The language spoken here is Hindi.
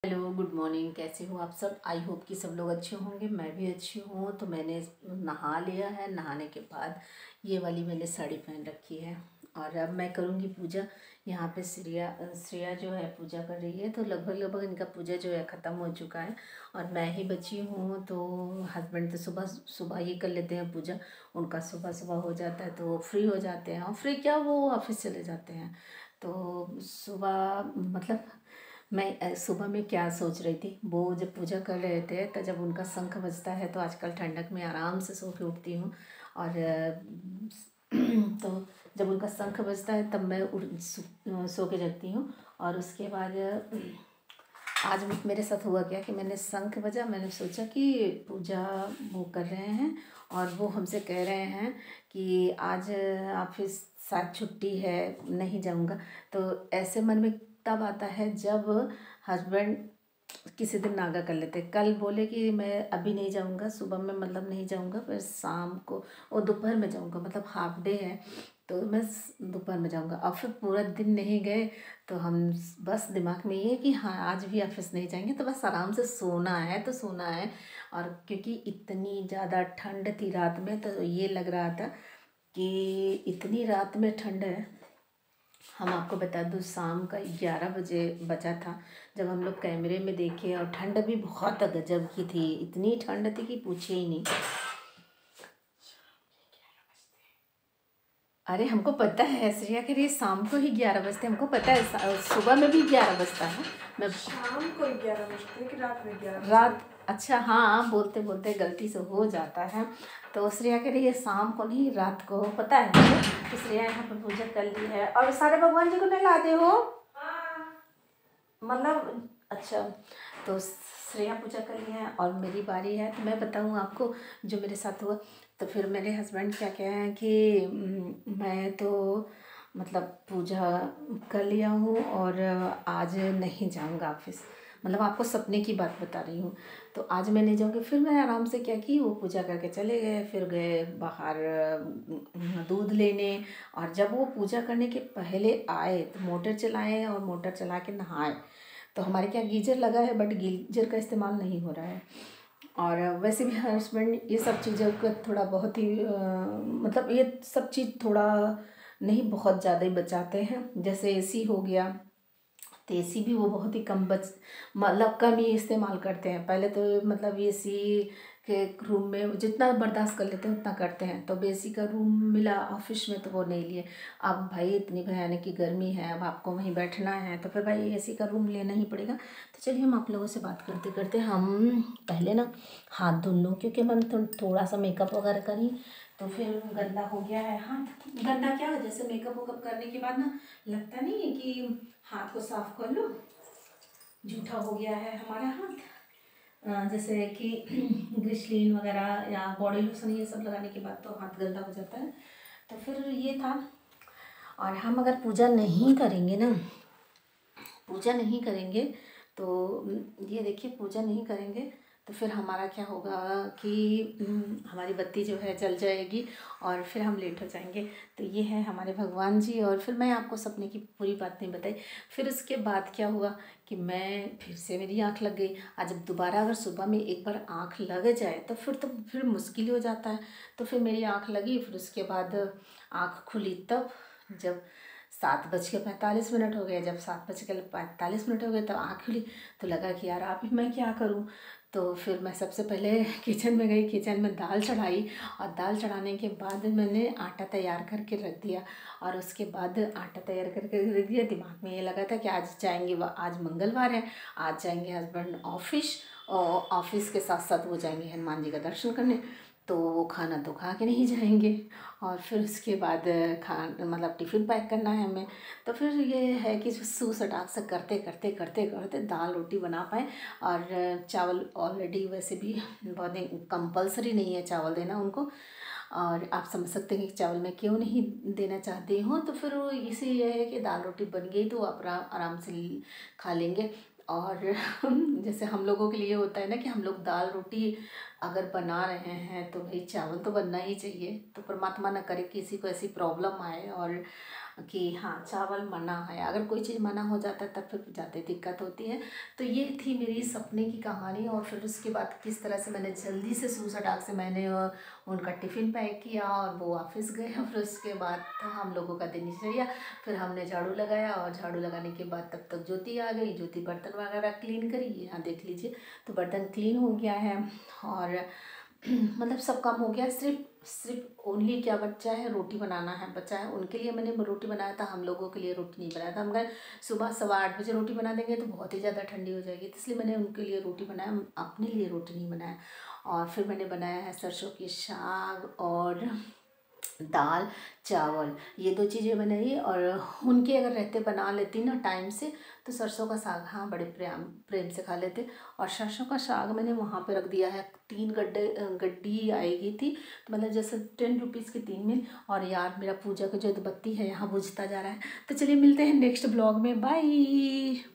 Hello, good morning. कैसे हो आप सब? आई होप कि सब लोग अच्छे होंगे। मैं भी अच्छी हूँ। तो मैंने नहा लिया है। नहाने के बाद ये वाली मैंने साड़ी पहन रखी है और अब मैं करूँगी पूजा। यहाँ पे श्रेया जो है पूजा कर रही है। तो लगभग लगभग इनका पूजा जो है ख़त्म हो चुका है और मैं ही बची हूँ। तो हस्बैंड तो सुबह सुबह ही कर लेते हैं पूजा। उनका सुबह सुबह हो जाता है तो वो फ्री हो जाते हैं और फ्री क्या, वो ऑफिस चले जाते हैं। तो सुबह मतलब मैं सुबह में क्या सोच रही थी, वो जब पूजा कर रहे थे तो जब उनका शंख बजता है तो आजकल ठंडक में आराम से सो के उठती हूँ और तो जब उनका शंख बजता है तब मैं सो के जगती हूँ। और उसके बाद आज मेरे साथ हुआ क्या कि मैंने शंख बजा, मैंने सोचा कि पूजा वो कर रहे हैं और वो हमसे कह रहे हैं कि आज ऑफिस शायद छुट्टी है, नहीं जाऊंगा। तो ऐसे मन में तब आता है जब हस्बैंड किसी दिन नागा कर लेते। कल बोले कि मैं अभी नहीं जाऊंगा, सुबह में मतलब नहीं जाऊंगा, फिर शाम को और दोपहर में जाऊंगा, मतलब हाफ डे है तो मैं दोपहर में जाऊंगा। और फिर पूरा दिन नहीं गए तो हम बस दिमाग में ये कि हाँ आज भी ऑफिस नहीं जाएंगे, तो बस आराम से सोना है तो सोना है। और क्योंकि इतनी ज़्यादा ठंड थी रात में तो ये लग रहा था कि इतनी रात में ठंड है। हम आपको बता दूँ शाम का 11 बजे बचा था जब हम लोग कैमरे में देखे और ठंड भी बहुत गजब की थी। इतनी ठंड थी कि पूछे ही नहीं। अरे हमको पता है श्रेया के लिए शाम को ही 11 बजते, हमको पता है सुबह में भी 11 बजता है। मैं शाम को 11 बजते कि रात में 11 बजते? रात, अच्छा हाँ, बोलते बोलते गलती से हो जाता है। तो श्रेया के लिए शाम को नहीं रात को पता है मुझे। तो श्रेया यहाँ पर पूजा कर ली है और सारे भगवान जी को नहला दे हो मतलब अच्छा। तो श्रेया पूजा कर ली है और मेरी बारी है। तो मैं बताऊँ आपको जो मेरे साथ हुआ। तो फिर मेरे हस्बैंड क्या कह रहे हैं कि मैं तो मतलब पूजा कर लिया हूँ और आज नहीं जाऊँगा ऑफिस। मतलब आपको सपने की बात बता रही हूँ। तो आज मैं नहीं जाऊँगी। फिर मैं आराम से क्या की, वो पूजा करके चले गए, फिर गए बाहर दूध लेने। और जब वो पूजा करने के पहले आए तो मोटर चलाए और मोटर चला के नहाए। तो हमारे क्या गीजर लगा है बट गीजर का इस्तेमाल नहीं हो रहा है। और वैसे भी हस्बैंड ये सब चीज़ों का थोड़ा बहुत ही मतलब ये सब चीज़ थोड़ा नहीं, बहुत ज़्यादा ही बचाते हैं। जैसे एसी हो गया तो एसी भी वो बहुत ही कम मतलब कम ही इस्तेमाल करते हैं। पहले तो मतलब एसी के रूम में जितना बर्दाश्त कर लेते हैं उतना करते हैं। तो अब एसी का रूम मिला ऑफिस में तो वो नहीं लिए। अब भाई इतनी भयानक की गर्मी है, अब आपको वहीं बैठना है तो फिर भाई एसी का रूम लेना ही पड़ेगा। तो चलिए हम आप लोगों से बात करते करते हम पहले ना हाथ धुल लूँ, क्योंकि मैं थोड़ा सा मेकअप वगैरह करी तो फिर गंदा हो गया है हाथ। गंदा क्या, जैसे मेकअप वेकअप करने के बाद ना लगता नहीं है कि हाथ को साफ कर लो, जूठा हो गया है हमारा हाथ। जैसे कि ग्लिसरीन वगैरह या बॉडी लोशन ये सब लगाने के बाद तो हाथ गंदा हो जाता है। तो फिर ये था। और हम अगर पूजा नहीं करेंगे ना, पूजा नहीं करेंगे तो ये देखिए पूजा नहीं करेंगे तो फिर हमारा क्या होगा कि हमारी बत्ती जो है जल जाएगी और फिर हम लेट हो जाएंगे। तो ये है हमारे भगवान जी। और फिर मैं आपको सपने की पूरी बात नहीं बताई। फिर उसके बाद क्या हुआ कि मैं फिर से मेरी आँख लग गई। आज जब दोबारा अगर सुबह में एक बार आँख लग जाए तो फिर मुश्किल हो जाता है। तो फिर मेरी आँख लगी, फिर उसके बाद आँख खुली तब जब 7:45 हो गए। जब 7:45 हो गए तब आँख खुली तो लगा कि यार अभी मैं क्या करूँ। तो फिर मैं सबसे पहले किचन में गई, किचन में दाल चढ़ाई और दाल चढ़ाने के बाद मैंने आटा तैयार करके रख दिया। और उसके बाद आटा तैयार करके रख दिया, दिमाग में ये लगा था कि आज जाएंगे, आज मंगलवार है, आज जाएंगे हस्बैंड ऑफिस और ऑफिस के साथ साथ वो जाएंगे हनुमान जी का दर्शन करने। तो वो खाना तो खा के नहीं जाएंगे और फिर उसके बाद मतलब टिफ़िन पैक करना है हमें। तो फिर ये है कि सटाक से करते करते करते करते दाल रोटी बना पाए। और चावल ऑलरेडी वैसे भी बहुत कंपलसरी नहीं है चावल देना उनको। और आप समझ सकते हैं कि चावल मैं क्यों नहीं देना चाहती हूँ। तो फिर वो इसी ये है कि दाल रोटी बन गई तो आप आराम से खा लेंगे। और जैसे हम लोगों के लिए होता है ना कि हम लोग दाल रोटी अगर बना रहे हैं तो भाई चावल तो बनना ही चाहिए। तो परमात्मा ना करे किसी को ऐसी प्रॉब्लम आए और कि हाँ चावल मना है, अगर कोई चीज़ मना हो जाता है तब फिर ज़्यादा दिक्कत होती है। तो ये थी मेरी सपने की कहानी। और फिर उसके बाद किस तरह से मैंने जल्दी से सूसा डाक से मैंने उनका टिफ़िन पैक किया और वो ऑफिस गए। और फिर उसके बाद था हम लोगों का दिनचर्या। फिर हमने झाड़ू लगाया और झाड़ू लगाने के बाद तब तक ज्योति आ गई। ज्योति बर्तन वगैरह क्लीन करी, यहाँ देख लीजिए तो बर्तन क्लीन हो गया है। और मतलब सब काम हो गया, सिर्फ ओनली क्या बचा है, रोटी बनाना है बचा है। उनके लिए मैंने रोटी बनाया था, हम लोगों के लिए रोटी नहीं बनाया था। हम कहा सुबह 8:15 बजे रोटी बना देंगे तो बहुत ही ज़्यादा ठंडी हो जाएगी, तो इसलिए मैंने उनके लिए रोटी बनाया, अपने लिए रोटी नहीं बनाया। और फिर मैंने बनाया है सरसों की साग और दाल चावल, ये 2 चीज़ें बनाई। और उनके अगर रहते बना लेती ना टाइम से तो सरसों का साग हाँ बड़े प्रेम से खा लेते। और सरसों का साग मैंने वहाँ पे रख दिया है, 3 गड्डी आएगी थी, तो मतलब जैसे 10 रुपीज़ की 3 में। और यार मेरा पूजा का जो बत्ती है यहाँ बुझता जा रहा है। तो चलिए मिलते हैं नेक्स्ट ब्लॉग में, बाय।